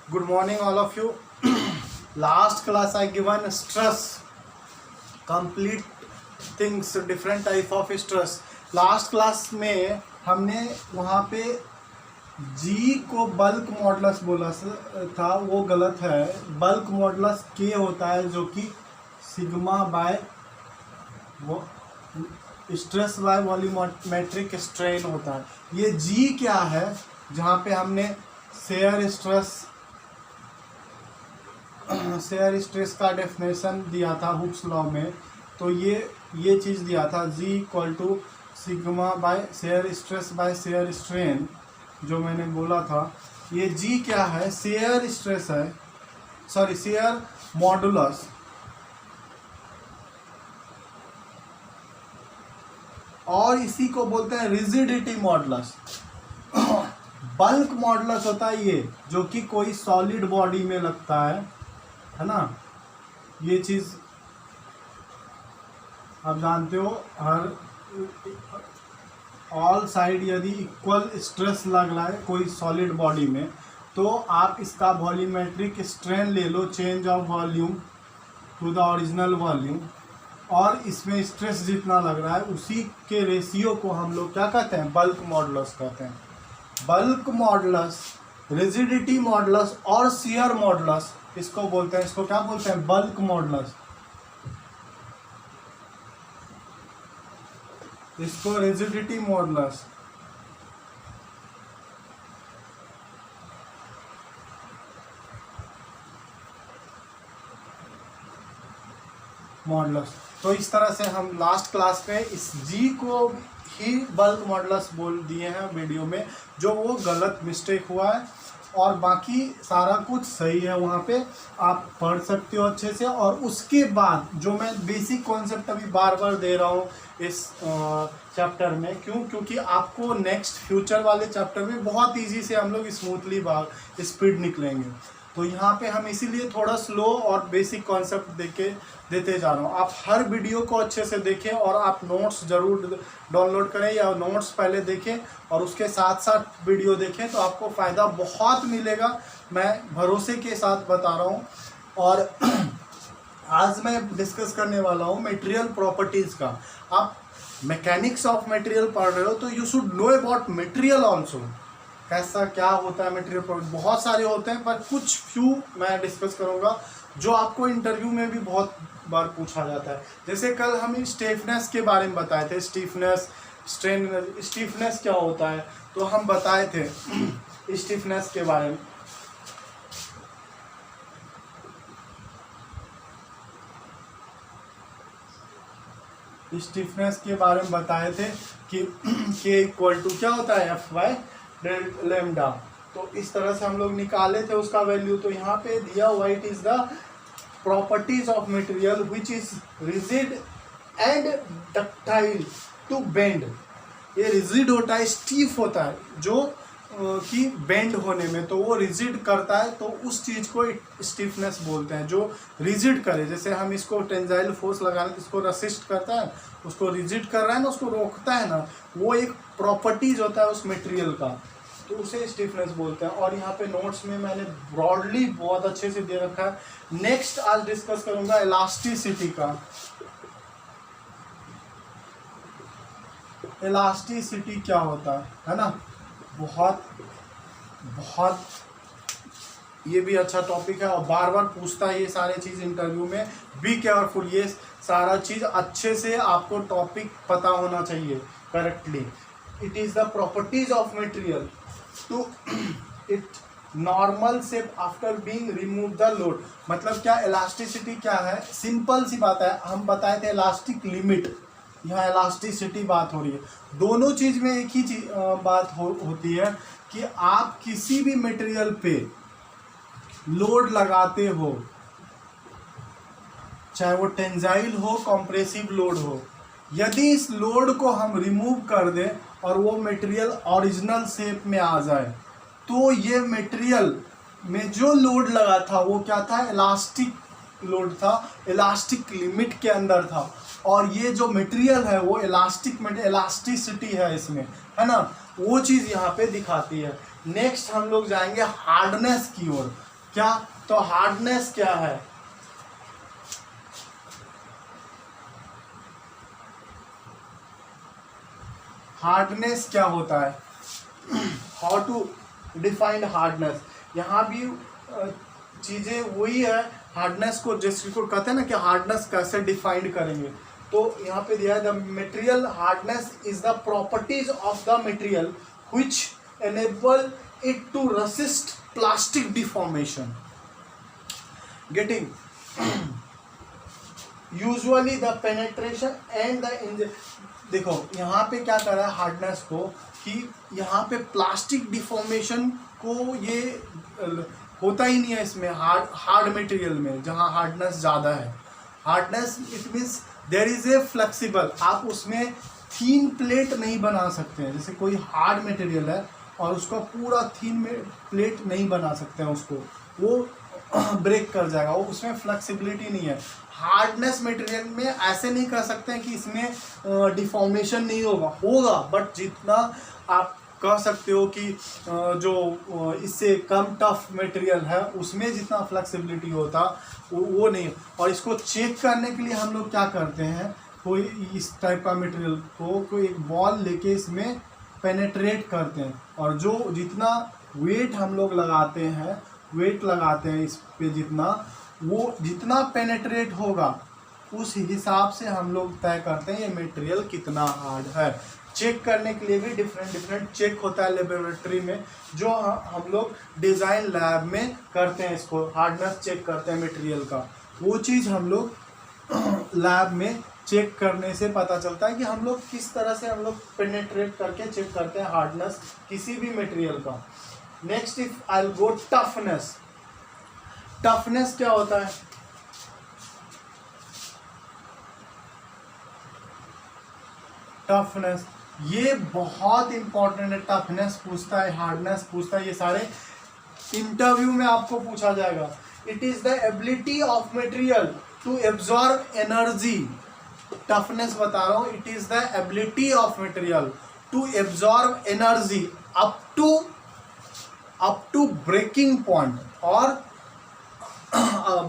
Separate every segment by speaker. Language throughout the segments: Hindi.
Speaker 1: Good morning, all of you. Last class I given stress, complete things, different type of stress. Last class में हमने वहाँ पे G को बल्क मॉडुलस बोला था, वो गलत है। बल्क मॉडुलस K होता है जो कि सिग्मा बाय वो स्ट्रेस बाय वॉल्यूमेट्रिक स्ट्रेन होता है। ये G क्या है, जहाँ पे हमने शेयर स्ट्रेस का डेफिनेशन दिया था हुक्स लॉ में, तो ये चीज़ दिया था G equal to sigma by shear stress by shear strain, जो मैंने बोला था। ये G क्या है, शेयर स्ट्रेस है, सॉरी शेयर मॉडुलस, और इसी को बोलते हैं रिजिडिटी मॉडुलस। बल्क मॉडुलस होता है ये, जो कि कोई सॉलिड बॉडी में लगता है ना। ये चीज़ आप जानते हो, हर ऑल साइड यदि इक्वल स्ट्रेस लग रहा है कोई सॉलिड बॉडी में, तो आप इसका वॉल्यूमेट्रिक स्ट्रेन ले लो, change of volume to the original volume, और इसमें स्ट्रेस जितना लग रहा है उसी के रेशियो को हम लोग क्या कहते हैं, बल्क मॉडुलस कहते हैं। बल्क मॉडुलस, रिजिडिटी मॉडुलस और शियर मॉडुलस इसको बोलते हैं, इसको क्या बोलते हैं, बल्क मॉडुलस। इसको रिजिडिटी मॉडुलस, तो इस तरह से हम लास्ट क्लास में इस G को ही बल्क मॉडुलस बोल दिए हैं वीडियो में, जो वो गलत मिस्टेक हुआ है, और बाकी सारा कुछ सही है। वहाँ पे आप पढ़ सकते हो अच्छे से। और उसके बाद जो मैं बेसिक कॉन्सेप्ट अभी बार बार दे रहा हूँ इस चैप्टर में, क्योंकि आपको नेक्स्ट फ्यूचर वाले चैप्टर में बहुत इजी से हम लोग स्मूथली स्पीड निकलेंगे। तो यहाँ पे हम इसीलिए थोड़ा स्लो और बेसिक कॉन्सेप्ट देते जा रहा हूँ। आप हर वीडियो को अच्छे से देखें और आप नोट्स ज़रूर डाउनलोड करें या नोट्स पहले देखें और उसके साथ साथ वीडियो देखें, तो आपको फ़ायदा बहुत मिलेगा, मैं भरोसे के साथ बता रहा हूँ। और आज मैं डिस्कस करने वाला हूँ मटेरियल प्रॉपर्टीज़ का। आप मैकेनिक्स ऑफ मटेरियल पढ़ रहे हो तो you should know about material also, कैसा क्या होता है मटेरियल प्रॉपर्टी। बहुत सारे होते हैं पर कुछ फ्यू मैं डिस्कस करूँगा जो आपको इंटरव्यू में भी बहुत बार पूछा जाता है। जैसे कल हम स्टिफनेस के बारे में बताए थे, स्टिफनेस, स्ट्रेन, स्टिफनेस क्या होता है, तो हम बताए थे स्टिफनेस के बारे में। स्टिफनेस के बारे में बताए थे कि K इक्वल टू क्या होता है, F बाय डेल्टा लैम्डा। तो इस तरह से हम लोग निकाले थे उसका वैल्यू। तो यहाँ पे दिया हुआ it is the properties of material which is rigid and ductile to bend. ये रिजिड होता है, स्टीफ होता है, जो कि बेंड होने में, तो वो रिजिड करता है, तो उस चीज़ को स्टिफनेस बोलते हैं, जो रिजिड करे। जैसे हम इसको टेंजाइल फोर्स लगाने, इसको रसिस्ट करता है, उसको रिजिड कर रहा है ना, उसको रोकता है ना, वो एक प्रॉपर्टीज होता है उस मटेरियल का, तो उसे स्टिफनेस बोलते हैं। और यहाँ पे नोट्स में मैंने ब्रॉडली बहुत अच्छे से दे रखा है। नेक्स्ट आज डिस्कस करूंगा इलास्टिसिटी का। इलास्टिसिटी क्या होता है ना, बहुत ये भी अच्छा टॉपिक है और बार बार पूछता है ये सारे चीज़ इंटरव्यू में। बी केयरफुल, ये सारा चीज़ अच्छे से आपको टॉपिक पता होना चाहिए correctly. It is the properties of material to it normal shape after being remove the load. मतलब क्या, इलास्टिसिटी क्या है, सिंपल सी बात है। हम बताए थे इलास्टिक लिमिट, यहाँ इलास्टिसिटी बात हो रही है। दोनों चीज़ में एक ही चीज बात होती है कि आप किसी भी मटेरियल पे लोड लगाते हो, चाहे वो टेंजाइल हो, कॉम्प्रेसिव लोड हो, यदि इस लोड को हम रिमूव कर दें और वो मटेरियल ओरिजिनल शेप में आ जाए, तो ये मटेरियल में जो लोड लगा था वो क्या था, इलास्टिक लोड था, इलास्टिक लिमिट के अंदर था। और ये जो मटेरियल है वो इलास्टिसिटी है इसमें, है ना, वो चीज़ यहाँ पे दिखाती है। नेक्स्ट हम लोग जाएंगे हार्डनेस की ओर। क्या? तो हार्डनेस क्या है? हार्डनेस क्या होता है? How to defined hardness? यहाँ भी चीजें वही है। हार्डनेस को जिसको कहते हैं ना कि हार्डनेस कैसे डिफाइंड करेंगे, तो यहाँ पे दिया है the material hardness is the properties of the material which enable it to resist plastic deformation getting usually the penetration and the देखो यहाँ पे क्या कर रहा है हार्डनेस को, कि यहाँ पे प्लास्टिक डिफॉर्मेशन को ये होता ही नहीं है इसमें हार्ड मटेरियल में, जहाँ हार्डनेस ज़्यादा है। Hardness it means there is a flexible, आप उसमें थीन प्लेट नहीं बना सकते हैं। जैसे कोई हार्ड मटेरियल है और उसका पूरा थीन में प्लेट नहीं बना सकते हैं उसको, वो ब्रेक कर जाएगा, वो उसमें फ्लेक्सिबिलिटी नहीं है। हार्डनेस मटेरियल में ऐसे नहीं कर सकते हैं कि इसमें डिफॉर्मेशन नहीं होगा बट जितना आप कह सकते हो कि जो इससे कम टफ मटेरियल है उसमें जितना फ्लेक्सिबिलिटी होता वो नहीं। और इसको चेक करने के लिए हम लोग क्या करते हैं, कोई इस टाइप का मटेरियल को कोई एक बॉल लेके इसमें पेनेट्रेट करते हैं, और जो जितना वेट हम लोग लगाते हैं इस पे जितना पेनेट्रेट होगा उस हिसाब से हम लोग तय करते हैं ये मटेरियल कितना हार्ड है। चेक करने के लिए भी डिफरेंट चेक होता है लेबोरेटरी में, जो हम लोग डिज़ाइन लैब में करते हैं। इसको हार्डनेस चेक करते हैं मटेरियल का, वो चीज़ हम लोग लैब में चेक करने से पता चलता है कि हम लोग किस तरह से हम लोग पेनेट्रेट करके चेक करते हैं हार्डनेस किसी भी मटेरियल का। Next if I go toughness. Toughness क्या होता है? टफनेस ये बहुत इंपॉर्टेंट है। टफनेस पूछता है, हार्डनेस पूछता है, ये सारे इंटरव्यू में आपको पूछा जाएगा। It is the ability of material to absorb energy. Toughness बता रहा हूं, it is the ability of material to absorb energy up to breaking point और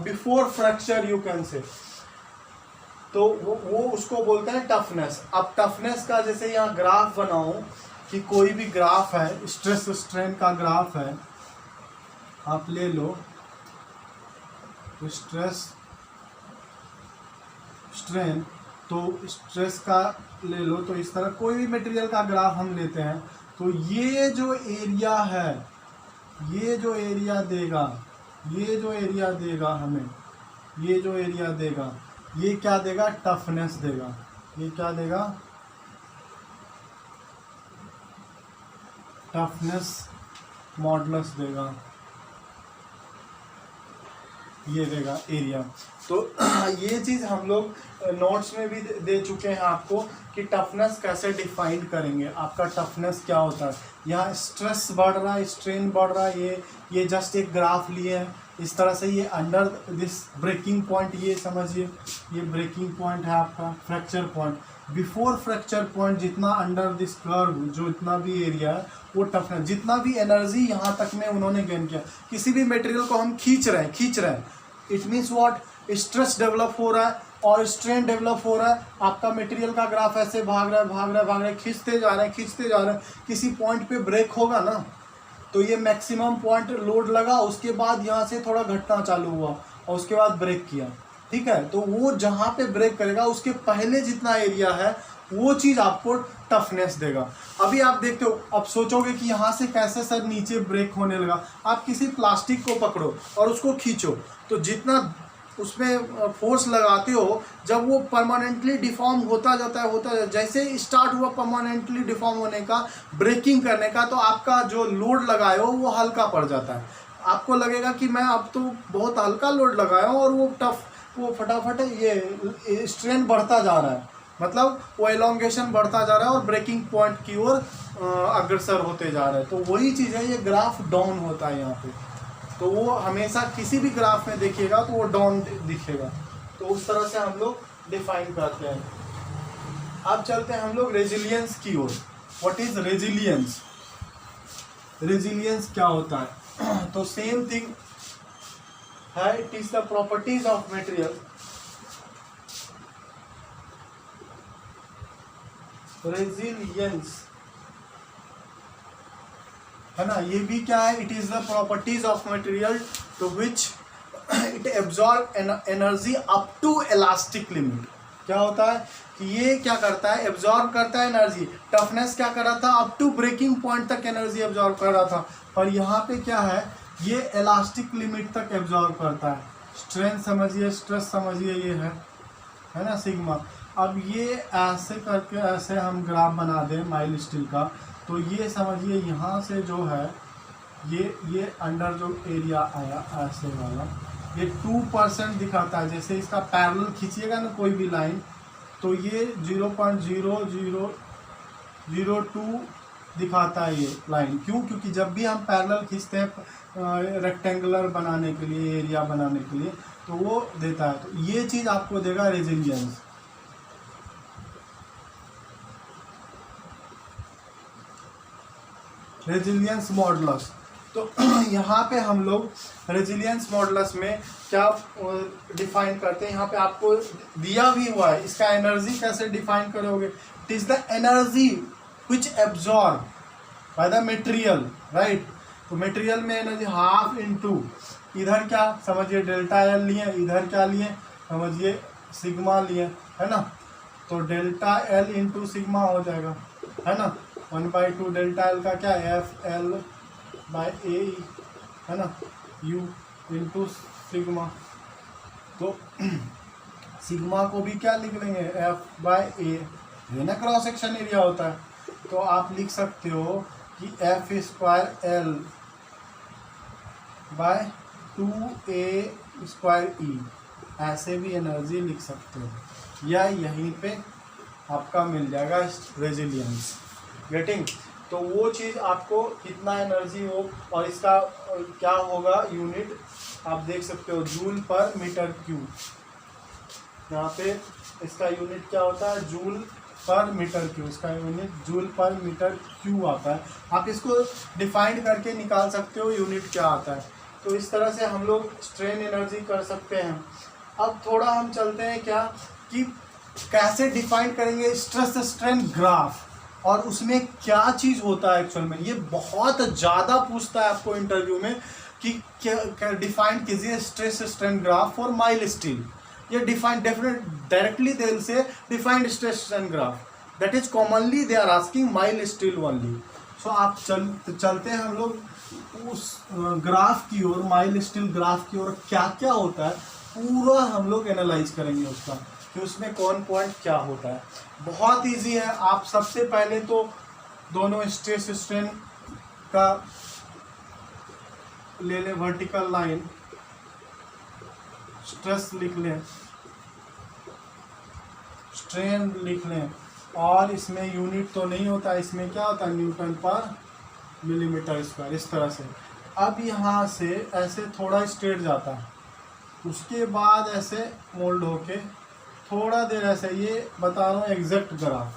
Speaker 1: before fracture you can say. तो वो उसको बोलते हैं टफनेस। अब टफनेस का जैसे यहाँ ग्राफ बनाऊं कि कोई भी ग्राफ है, स्ट्रेस स्ट्रेन का ग्राफ है, आप ले लो स्ट्रेस स्ट्रेन, तो स्ट्रेस का ले लो, तो इस तरह कोई भी मटेरियल का ग्राफ हम लेते हैं, तो ये जो एरिया है, ये जो एरिया देगा हमें, ये जो एरिया देगा, ये क्या देगा? टफनेस देगा। ये क्या देगा? टफनेस मॉडुलस देगा, ये देगा एरिया। तो ये चीज़ हम लोग नोट्स में भी दे चुके हैं आपको कि टफनेस कैसे डिफाइन करेंगे, आपका टफनेस क्या होता है। यहाँ स्ट्रेस बढ़ रहा है, स्ट्रेन बढ़ रहा है, ये जस्ट एक ग्राफ लिए हैं इस तरह से। ये अंडर दिस ब्रेकिंग पॉइंट, ये समझिए ये ब्रेकिंग पॉइंट है आपका, fracture point, before fracture point, जितना अंडर दिस कर्व जो इतना भी एरिया है वो टफनेस, जितना भी एनर्जी यहाँ तक में उन्होंने गेन किया। किसी भी मटेरियल को हम खींच रहे हैं, it means what? Stress develop हो रहा है और स्ट्रेन डेवलप हो रहा है। आपका मटेरियल का ग्राफ ऐसे भाग रहा है, खींचते जा रहे हैं, किसी पॉइंट पे ब्रेक होगा ना, तो ये मैक्सिमम पॉइंट लोड लगा, उसके बाद यहाँ से थोड़ा घटना चालू हुआ और उसके बाद ब्रेक किया, ठीक है। तो वो जहाँ पे ब्रेक करेगा उसके पहले जितना एरिया है वो चीज़ आपको टफनेस देगा। अभी आप देखते हो, अब सोचोगे कि यहाँ से कैसे सर नीचे ब्रेक होने लगा। आप किसी प्लास्टिक को पकड़ो और उसको खींचो, तो जितना उसमें फोर्स लगाते हो, जब वो परमानेंटली डिफॉर्म होता जाता है, जैसे ही स्टार्ट हुआ परमानेंटली डिफॉर्म होने का, ब्रेकिंग करने का, तो आपका जो लोड लगाए हो वो हल्का पड़ जाता है। आपको लगेगा कि मैं अब तो बहुत हल्का लोड लगाया हूँ और वो फटाफट ये स्ट्रेन बढ़ता जा रहा है, मतलब वो एलोंगेशन बढ़ता जा रहा है और ब्रेकिंग पॉइंट की ओर अग्रसर होते जा रहा है। तो वही चीज़ है, ये ग्राफ डाउन होता है यहाँ पे, तो वो हमेशा किसी भी ग्राफ में देखिएगा तो वो डाउन दिखेगा। तो उस तरह से हम लोग डिफाइन करते हैं। अब चलते हैं हम लोग रेजिलियंस की ओर। What is resilience? रेजिलियंस क्या होता है? तो सेम थिंग, है, it is the properties of material. Resilience है ना, ये भी क्या है, it is the properties of material to which it absorb energy up to elastic limit. क्या होता है कि ये क्या करता है, एब्जॉर्ब करता है एनर्जी। टफनेस क्या कर रहा था, अप टू ब्रेकिंग पॉइंट तक एनर्जी एब्जॉर्ब कर रहा था, और यहाँ पे क्या है, ये इलास्टिक लिमिट तक एब्जॉर्ब करता है। स्ट्रेंथ समझिए, स्ट्रेस समझिए, ये है ना सिग्मा। अब ये ऐसे करके ऐसे हम ग्राफ बना दें माइल्ड स्टील का, तो ये समझिए यहाँ से जो है ये अंडर जो एरिया आया ऐसे वाला, ये 2% दिखाता है। जैसे इसका पैरेलल खींचिएगा ना कोई भी लाइन, तो ये 0.0002 दिखाता है ये लाइन। क्यों? क्योंकि जब भी हम पैरेलल खींचते हैं रेक्टेंगुलर बनाने के लिए, एरिया बनाने के लिए, तो वो देता है। तो ये चीज़ आपको देगा रेजिलियंस। Resilience modulus. तो यहाँ पे हम लोग रेजिलियंस मॉडुलस में क्या डिफाइन करते हैं, यहाँ पे आपको दिया भी हुआ है। इसका एनर्जी कैसे डिफाइन करोगे, it is the energy which absorb by the material, right. तो मटेरियल में एनर्जी हाफ इनटू, इधर क्या समझिए डेल्टा एल लिए, इधर क्या लिए समझिए सिग्मा लिए, है ना। तो डेल्टा एल इंटू सिग्मा हो जाएगा, है ना। 1/2 डेल्टा एल का क्या एफ एल बाय ए, है ना, यू इंटू सिग्मा। तो सिग्मा को भी क्या लिख लेंगे, एफ बाय ए, ये ना क्रॉस सेक्शन एरिया होता है। तो आप लिख सकते हो कि F square L by 2a square E, ऐसे भी एनर्जी लिख सकते हो, या यहीं पे आपका मिल जाएगा रेजिलियंस। गेटिंग? तो वो चीज़ आपको कितना एनर्जी हो, और इसका क्या होगा यूनिट आप देख सकते हो, जूल पर मीटर क्यूब। यहाँ पे इसका यूनिट क्या होता है, जूल पर मीटर क्यूब। इसका unit joule per metre cube आता है। आप इसको डिफाइंड करके निकाल सकते हो यूनिट क्या आता है। तो इस तरह से हम लोग स्ट्रेन एनर्जी कर सकते हैं। अब थोड़ा हम चलते हैं क्या कि कैसे डिफाइन करेंगे स्ट्रेस स्ट्रेन ग्राफ, और उसमें क्या चीज़ होता है एक्चुअल में। ये बहुत ज़्यादा पूछता है आपको इंटरव्यू में कि क्या डिफाइन कीजिए stress strain graph for mild steel. ये define definite directly they will say defined stress strain graph, that is commonly they are asking mild steel only. So आप चलते हैं हम लोग उस ग्राफ की ओर, माइल्ड स्टील ग्राफ की ओर। क्या क्या होता है पूरा हम लोग एनालाइज करेंगे उसका, कि उसमें कौन पॉइंट क्या होता है। बहुत इजी है। आप सबसे पहले तो दोनों स्ट्रेस स्ट्रेन का ले लें, वर्टिकल लाइन, स्ट्रेस लिख लें, स्ट्रेन लिख लें, और इसमें यूनिट तो नहीं होता, इसमें क्या होता है न्यूटन पर मिलीमीटर स्क्वायर, इस तरह से। अब यहाँ से ऐसे थोड़ा स्ट्रेट जाता है, उसके बाद ऐसे मोल्ड होके थोड़ा देर ऐसे, ये बता रहा हूँ एग्जैक्ट ग्राफ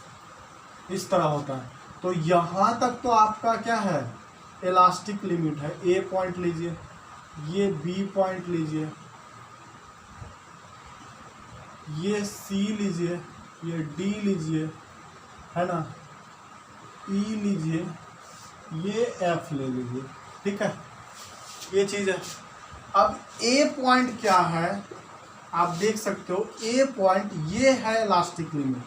Speaker 1: इस तरह होता है। तो यहाँ तक तो आपका क्या है, इलास्टिक लिमिट है। ए पॉइंट लीजिए, ये बी पॉइंट लीजिए, ये सी लीजिए, ये डी लीजिए, है ना, ई लीजिए, ये एफ ले लीजिए, ठीक है, ये चीज़ है। अब ए पॉइंट क्या है आप देख सकते हो, ए पॉइंट ये है elastic limit.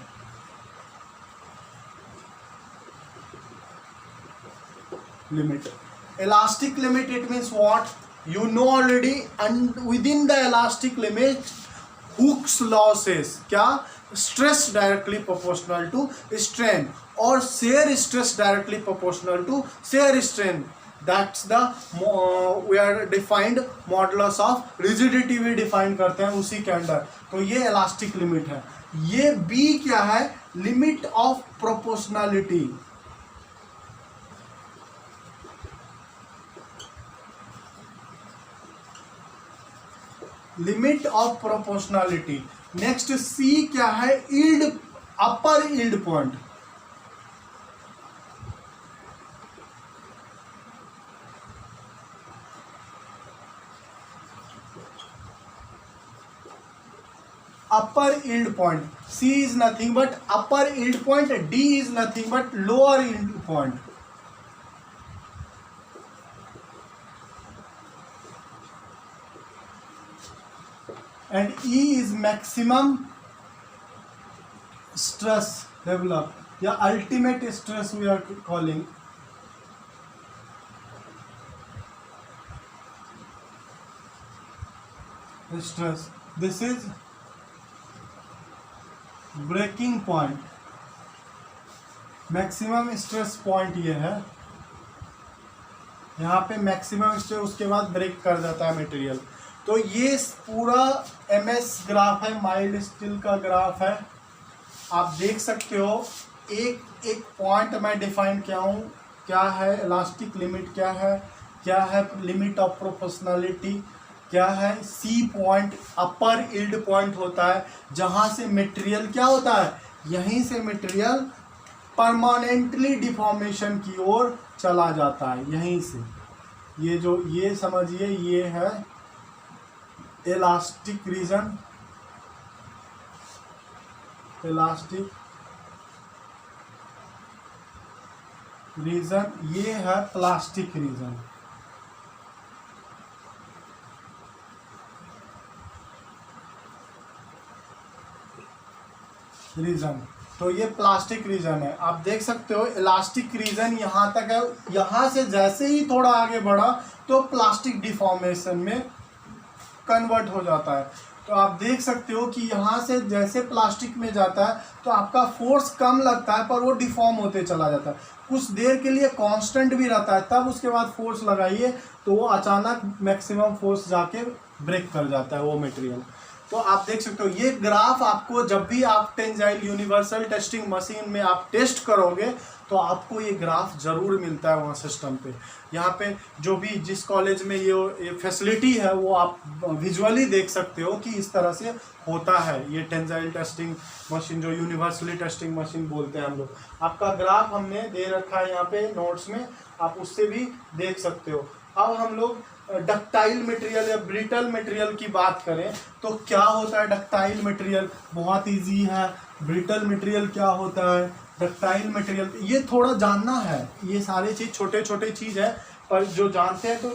Speaker 1: Elastic limit, it means what? You know already, and within the elastic limit, Hooke's law says क्या? Stress directly proportional to strain, और shear stress directly proportional to shear strain. That's the we are defined modulus of rigidity भी define करते हैं उसी के अंदर। तो ये elastic limit है। ये B क्या है? Limit of proportionality। Limit of proportionality. Next C क्या है? Yield, upper yield point. upper yield point. C is nothing but upper yield point, D is nothing but lower yield point. And E is maximum stress developed, या ultimate stress we are calling. Stress. This is breaking point. Maximum stress point ये है, यहाँ पे मैक्सिमम स्ट्रेस, उसके बाद ब्रेक कर जाता है मटेरियल. तो ये पूरा MS ग्राफ है, माइल्ड स्टील का ग्राफ है. आप देख सकते हो एक एक पॉइंट मैं डिफाइन किया हूँ, क्या है इलास्टिक लिमिट, क्या है लिमिट ऑफ प्रोपोर्शनलिटी, क्या है सी पॉइंट. अपर यील्ड पॉइंट होता है जहाँ से मटेरियल क्या होता है, यहीं से मटेरियल परमानेंटली डिफॉर्मेशन की ओर चला जाता है, यहीं से. ये समझिए, ये है इलास्टिक रीजन, ये है प्लास्टिक रीजन. तो ये प्लास्टिक रीजन है. आप देख सकते हो इलास्टिक रीजन यहाँ तक है. यहाँ से जैसे ही थोड़ा आगे बढ़ा तो प्लास्टिक डिफॉर्मेशन में कन्वर्ट हो जाता है. तो आप देख सकते हो कि यहाँ से जैसे प्लास्टिक में जाता है तो आपका फोर्स कम लगता है, पर वो डिफॉर्म होते चला जाता है. कुछ देर के लिए कांस्टेंट भी रहता है, तब उसके बाद फोर्स लगाइए तो वो अचानक मैक्सिमम फोर्स जाके ब्रेक कर जाता है वो मटेरियल. तो आप देख सकते हो ये ग्राफ आपको जब भी आप टेंजाइल यूनिवर्सल टेस्टिंग मशीन में आप टेस्ट करोगे तो आपको ये ग्राफ जरूर मिलता है वहाँ सिस्टम पे. यहाँ पे जो भी जिस कॉलेज में ये फैसिलिटी है वो आप विजुअली देख सकते हो कि इस तरह से होता है ये टेंजाइल टेस्टिंग मशीन, जो यूनिवर्सली टेस्टिंग मशीन बोलते हैं हम लोग. आपका ग्राफ हमने दे रखा है यहाँ पे नोट्स में, आप उससे भी देख सकते हो. अब हम लोग डक्टाइल मटेरियल या ब्रिटल मटेरियल की बात करें तो क्या होता है डक्टाइल मटेरियल, बहुत इजी है. ब्रिटल मटेरियल क्या होता है, डक्टाइल मटेरियल, ये थोड़ा जानना है. ये सारे चीज़ छोटे छोटे चीज़ है, पर जो जानते हैं तो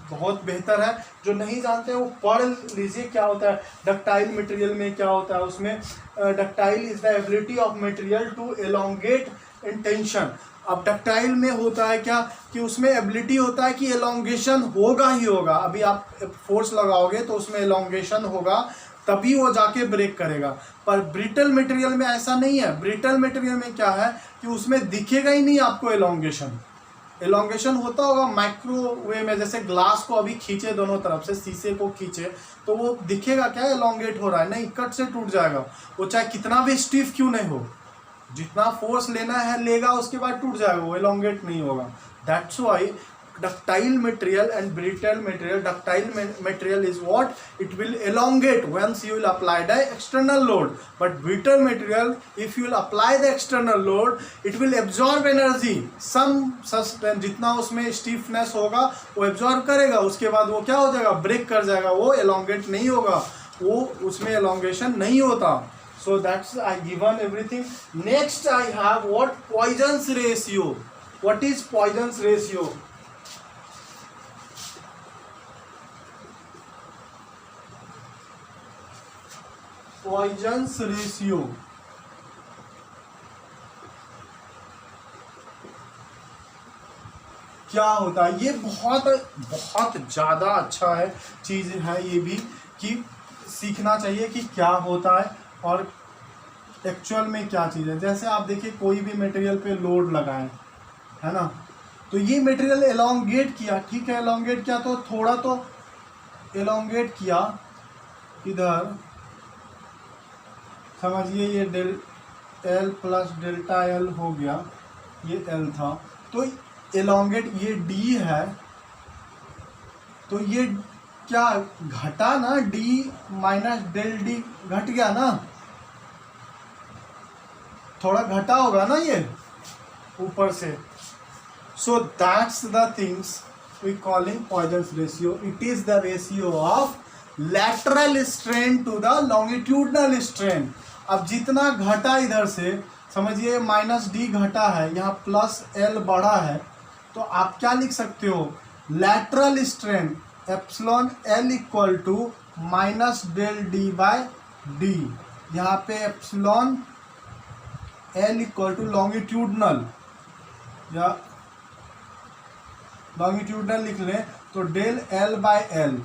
Speaker 1: बहुत बेहतर है. जो नहीं जानते हैं वो पढ़ लीजिए क्या होता है डक्टाइल मटेरियल में. क्या होता है उसमें, ductile is the ability of material to elongate in tension. अब डक्टाइल में होता है क्या कि उसमें एबिलिटी होता है कि एलोंगेशन होगा ही होगा. अभी आप फोर्स लगाओगे तो उसमें एलोंगेशन होगा, तभी वो जाके ब्रेक करेगा. पर ब्रिटल मटेरियल में ऐसा नहीं है. ब्रिटल मटेरियल में क्या है कि उसमें दिखेगा ही नहीं आपको एलोंगेशन. एलोंगेशन होता होगा माइक्रोवेव में, जैसे ग्लास को अभी खींचे दोनों तरफ से, शीशे को खींचे तो वो दिखेगा क्या एलोंगेट हो रहा है, नहीं, कट से टूट जाएगा. वो चाहे कितना भी स्टिफ क्यों नहीं हो, जितना फोर्स लेना है लेगा, उसके बाद टूट जाएगा, वो एलोंगेट नहीं होगा. That's why ductile material and brittle material, ductile material is what it will elongate once you will apply the external load, but brittle material if you will apply the external load it will absorb energy some sustain. जितना उसमें stiffness होगा वो absorb करेगा, उसके बाद वो क्या हो जाएगा, ब्रेक कर जाएगा, वो elongate नहीं होगा, वो उसमें elongation नहीं होता. So that's I given everything. Next I have what, Poisson's ratio. What is Poisson's ratio? Poisson's ratio क्या होता है, ये बहुत ज़्यादा अच्छा है चीज़ है ये भी, कि सीखना चाहिए कि क्या होता है और एक्चुअल में क्या चीज़ है. जैसे आप देखिए कोई भी मटेरियल पे लोड लगाएं, है ना, तो ये मटेरियल एलोंगेट किया, ठीक है, एलोंगेट किया तो थोड़ा तो एलोंगेट किया, इधर समझिए ये L प्लस डेल्टा L हो गया, ये L था, तो एलोंगेट ये D है, तो ये क्या घटा ना, D माइनस डेल D घट गया ना, थोड़ा घटा होगा ना ये ऊपर से. So that's the things we calling Poisson's ratio. It is the ratio of lateral strain to the longitudinal strain. अब जितना घटा इधर से, समझिए -d घटा है, यहाँ +L बढ़ा है, तो आप क्या लिख सकते हो, lateral strain epsilon L equal to -del d/d। यहाँ पे epsilon L equal to longitudinal या लॉन्गिट्यूडनल लिख लें तो del L/L।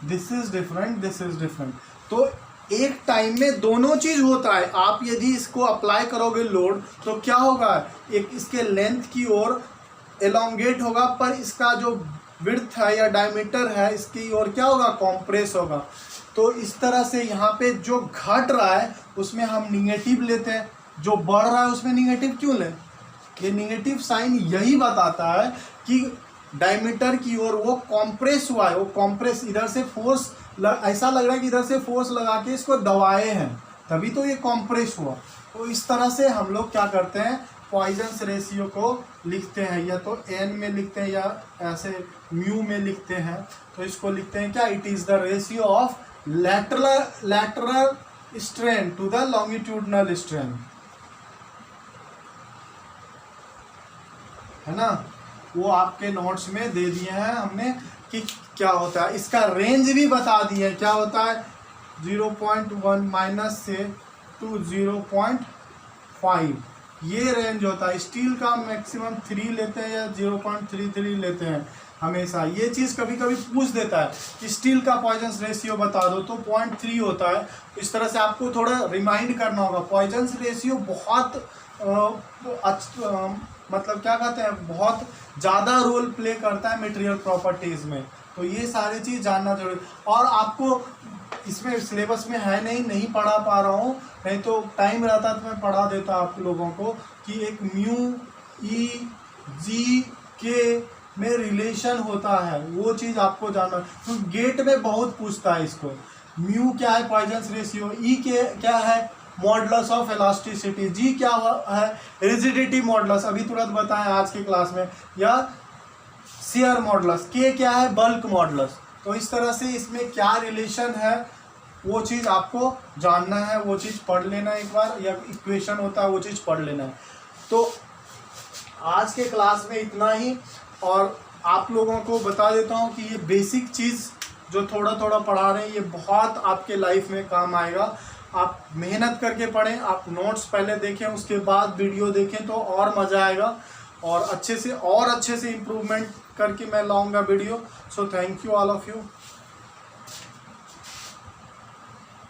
Speaker 1: This is different, this is different. तो एक टाइम में दोनों चीज होता है। आप यदि इसको अप्लाई करोगे लोड तो क्या होगा, एक इसके लेंथ की ओर एलोंगेट होगा, पर इसका जो विड्थ है या डायमीटर है इसकी ओर क्या होगा, कॉम्प्रेस होगा। तो इस तरह से यहाँ पे जो घट रहा है उसमें हम निगेटिव लेते हैं, जो बढ़ रहा है उसमें निगेटिव क्यों लें। ये निगेटिव साइन यही बताता है कि डायमीटर की ओर वो कॉम्प्रेस हुआ है, वो कॉम्प्रेस इधर से फोर्स ऐसा लग रहा है कि इधर से फोर्स लगा के इसको दबाए हैं, तभी तो ये कॉम्प्रेस हुआ। तो इस तरह से हम लोग क्या करते हैं, पॉइजन्स रेशियो को लिखते हैं, या तो n में लिखते हैं या ऐसे म्यू में लिखते हैं। तो इसको लिखते हैं क्या, it is the ratio of lateral strain to the longitudinal strain, है ना। वो आपके नोट्स में दे दिए हैं हमने कि क्या होता है। इसका रेंज भी बता दिए क्या होता है, 0.1 माइनस से टू 0.5 ये रेंज होता है। स्टील का मैक्सिमम 3 लेते हैं या 0.33 लेते हैं हमेशा। ये चीज़ कभी कभी पूछ देता है कि स्टील का पॉइजन्स रेशियो बता दो, तो 0.3 होता है। इस तरह से आपको थोड़ा रिमाइंड करना होगा। पॉइजन्स रेशियो बहुत मतलब क्या कहते हैं, बहुत ज़्यादा रोल प्ले करता है मटेरियल प्रॉपर्टीज़ में। तो ये सारी चीज़ जानना जरूरी। और आपको इसमें सिलेबस में है नहीं पढ़ा पा रहा हूँ, नहीं तो टाइम रहता तो मैं पढ़ा देता आप लोगों को कि एक म्यू ई जी के में रिलेशन होता है, वो चीज़ आपको जानना। तो गेट में बहुत पूछता है इसको। म्यू क्या है, पॉइजन्स रेशियो। ई के क्या है, मॉडुलस ऑफ इलास्टिसिटी। जी क्या है, रिजिडिटी मॉडुलस, अभी तुरंत बताएं आज की क्लास में, या शियर मॉडुलस। के क्या है, बल्क मॉडुलस। तो इस तरह से इसमें क्या रिलेशन है वो चीज़ आपको जानना है, वो चीज़ पढ़ लेना एक बार, या इक्वेशन होता है वो चीज़ पढ़ लेना है। तो आज के क्लास में इतना ही, और आप लोगों को बता देता हूँ कि ये बेसिक चीज़ जो थोड़ा थोड़ा पढ़ा रहे हैं ये बहुत आपके लाइफ में काम आएगा। आप मेहनत करके पढ़ें, आप नोट्स पहले देखें उसके बाद वीडियो देखें तो और मज़ा आएगा, और अच्छे से इम्प्रूवमेंट करके मैं लाऊंगा video. So thank you all of you.